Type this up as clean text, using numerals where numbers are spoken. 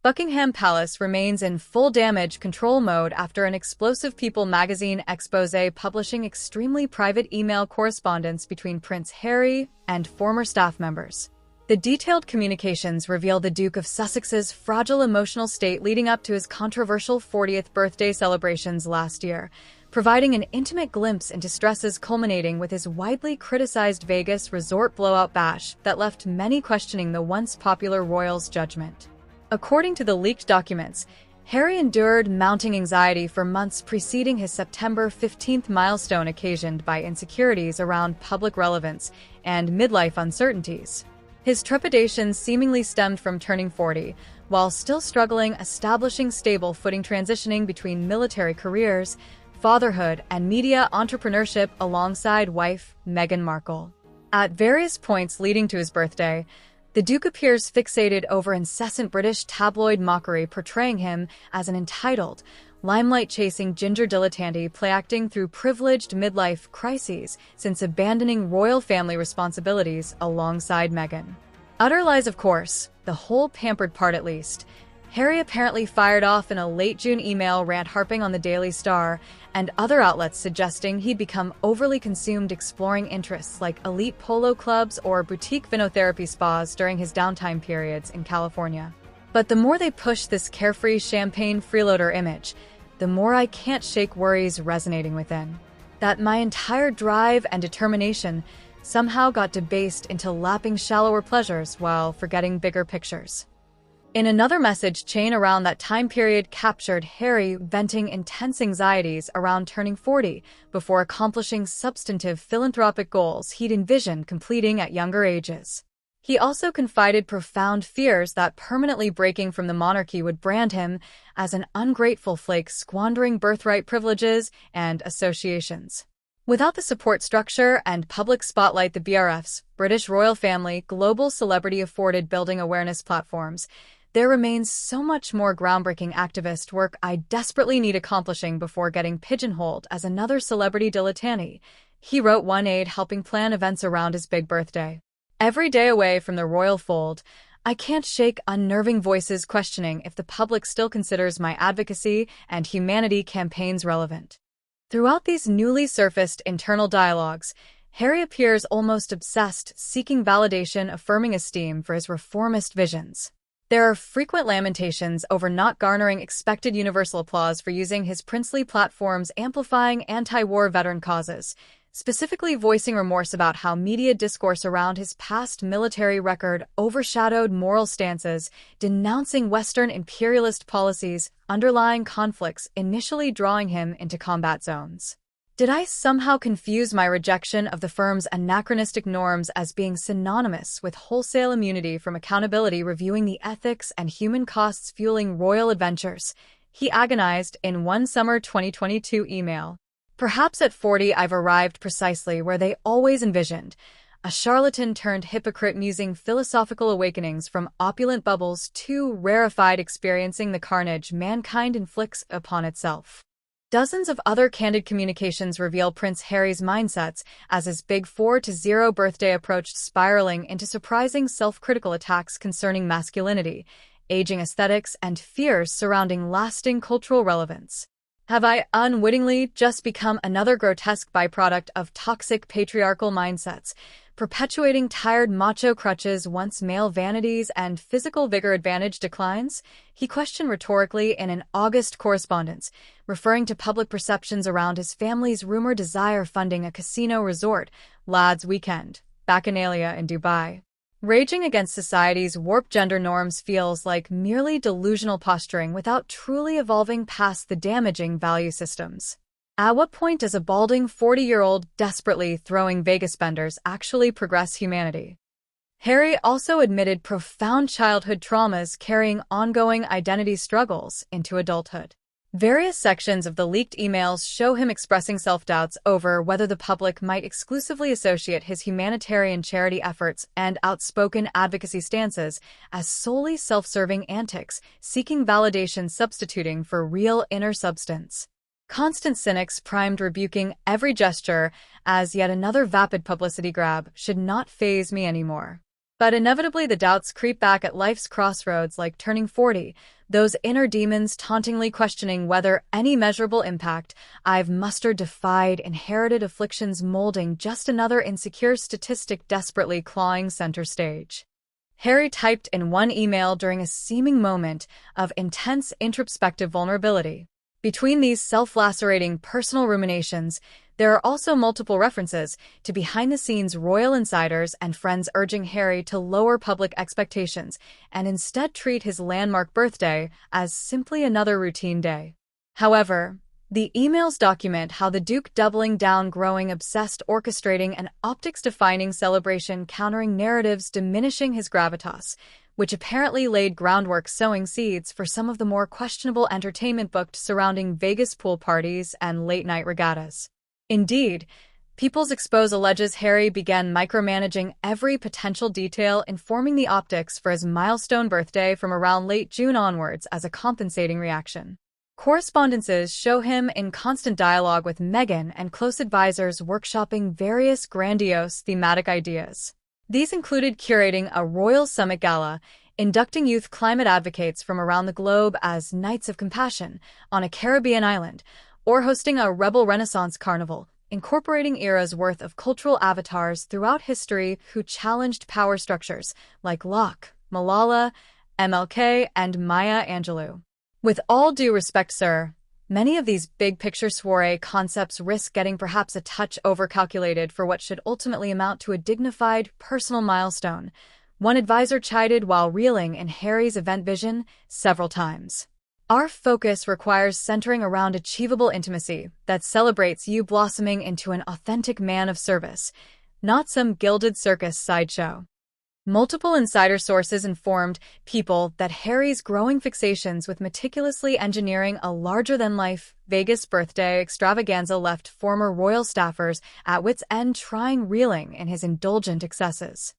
Buckingham Palace remains in full damage control mode after an explosive People magazine exposé publishing extremely private email correspondence between Prince Harry and former staff members. The detailed communications reveal the Duke of Sussex's fragile emotional state leading up to his controversial 40th birthday celebrations last year, providing an intimate glimpse into stresses culminating with his widely criticized Vegas resort blowout bash that left many questioning the once popular royal's judgment. According to the leaked documents, Harry endured mounting anxiety for months preceding his September 15th milestone occasioned by insecurities around public relevance and midlife uncertainties. His trepidations seemingly stemmed from turning 40, while still struggling establishing stable footing transitioning between military careers, fatherhood, and media entrepreneurship alongside wife Meghan Markle. At various points leading to his birthday, the Duke appears fixated over incessant British tabloid mockery portraying him as an entitled, limelight-chasing ginger dilettante play-acting through privileged midlife crises since abandoning royal family responsibilities alongside Meghan. Utter lies, of course, the whole pampered part at least. Harry apparently fired off in a late June email rant harping on the Daily Star and other outlets suggesting he'd become overly consumed exploring interests like elite polo clubs or boutique vinotherapy spas during his downtime periods in California. But the more they push this carefree champagne freeloader image, the more I can't shake worries resonating within. That my entire drive and determination somehow got debased into lapping shallower pleasures while forgetting bigger pictures. In another message chain around that time period captured Harry venting intense anxieties around turning 40 before accomplishing substantive philanthropic goals he'd envisioned completing at younger ages. He also confided profound fears that permanently breaking from the monarchy would brand him as an ungrateful flake squandering birthright privileges and associations. Without the support structure and public spotlight the BRF's British royal family global celebrity afforded building awareness platforms, there remains so much more groundbreaking activist work I desperately need accomplishing before getting pigeonholed as another celebrity dilettante, he wrote one aide helping plan events around his big birthday. Every day away from the royal fold, I can't shake unnerving voices questioning if the public still considers my advocacy and humanity campaigns relevant. Throughout these newly surfaced internal dialogues, Harry appears almost obsessed, seeking validation, affirming esteem for his reformist visions. There are frequent lamentations over not garnering expected universal applause for using his princely platforms amplifying anti-war veteran causes, specifically voicing remorse about how media discourse around his past military record overshadowed moral stances, denouncing Western imperialist policies, underlying conflicts initially drawing him into combat zones. Did I somehow confuse my rejection of the firm's anachronistic norms as being synonymous with wholesale immunity from accountability reviewing the ethics and human costs fueling royal adventures? He agonized in one summer 2022 email. Perhaps at 40 I've arrived precisely where they always envisioned, a charlatan turned hypocrite musing philosophical awakenings from opulent bubbles too rarefied experiencing the carnage mankind inflicts upon itself. Dozens of other candid communications reveal Prince Harry's mindsets as his big 4-0 birthday approached, spiraling into surprising self-critical attacks concerning masculinity, aging aesthetics, and fears surrounding lasting cultural relevance. Have I unwittingly just become another grotesque byproduct of toxic patriarchal mindsets, perpetuating tired macho crutches once male vanities and physical vigor advantage declines? He questioned rhetorically in an August correspondence, referring to public perceptions around his family's rumored desire funding a casino resort, Lads Weekend, Bacchanalia in Dubai. Raging against society's warped gender norms feels like merely delusional posturing without truly evolving past the damaging value systems. At what point does a balding 40-year-old desperately throwing Vegas benders actually progress humanity? Harry also admitted profound childhood traumas carrying ongoing identity struggles into adulthood. Various sections of the leaked emails show him expressing self-doubts over whether the public might exclusively associate his humanitarian charity efforts and outspoken advocacy stances as solely self-serving antics, seeking validation substituting for real inner substance. Constant cynics primed rebuking every gesture as yet another vapid publicity grab should not faze me anymore. But inevitably the doubts creep back at life's crossroads like turning 40, those inner demons tauntingly questioning whether any measurable impact I've mustered defied inherited afflictions molding just another insecure statistic desperately clawing center stage. Harry typed in one email during a seeming moment of intense introspective vulnerability. Between these self-lacerating personal ruminations, there are also multiple references to behind-the-scenes royal insiders and friends urging Harry to lower public expectations and instead treat his landmark birthday as simply another routine day. However, the emails document how the Duke doubling down growing obsessed orchestrating an optics-defining celebration countering narratives diminishing his gravitas, which apparently laid groundwork sowing seeds for some of the more questionable entertainment booked surrounding Vegas pool parties and late-night regattas. Indeed, People's Expose alleges Harry began micromanaging every potential detail informing the optics for his milestone birthday from around late June onwards as a compensating reaction. Correspondences show him in constant dialogue with Meghan and close advisors workshopping various grandiose thematic ideas. These included curating a Royal Summit Gala, inducting youth climate advocates from around the globe as Knights of Compassion on a Caribbean island, or hosting a Rebel Renaissance Carnival, incorporating eras worth of cultural avatars throughout history who challenged power structures like Locke, Malala, MLK, and Maya Angelou. With all due respect, sir, many of these big-picture soiree concepts risk getting perhaps a touch overcalculated for what should ultimately amount to a dignified, personal milestone, one advisor chided while reeling in Harry's event vision several times. Our focus requires centering around achievable intimacy that celebrates you blossoming into an authentic man of service, not some gilded circus sideshow. Multiple insider sources informed People that Harry's growing fixations with meticulously engineering a larger-than-life Vegas birthday extravaganza left former royal staffers at wits' end trying reeling in his indulgent excesses.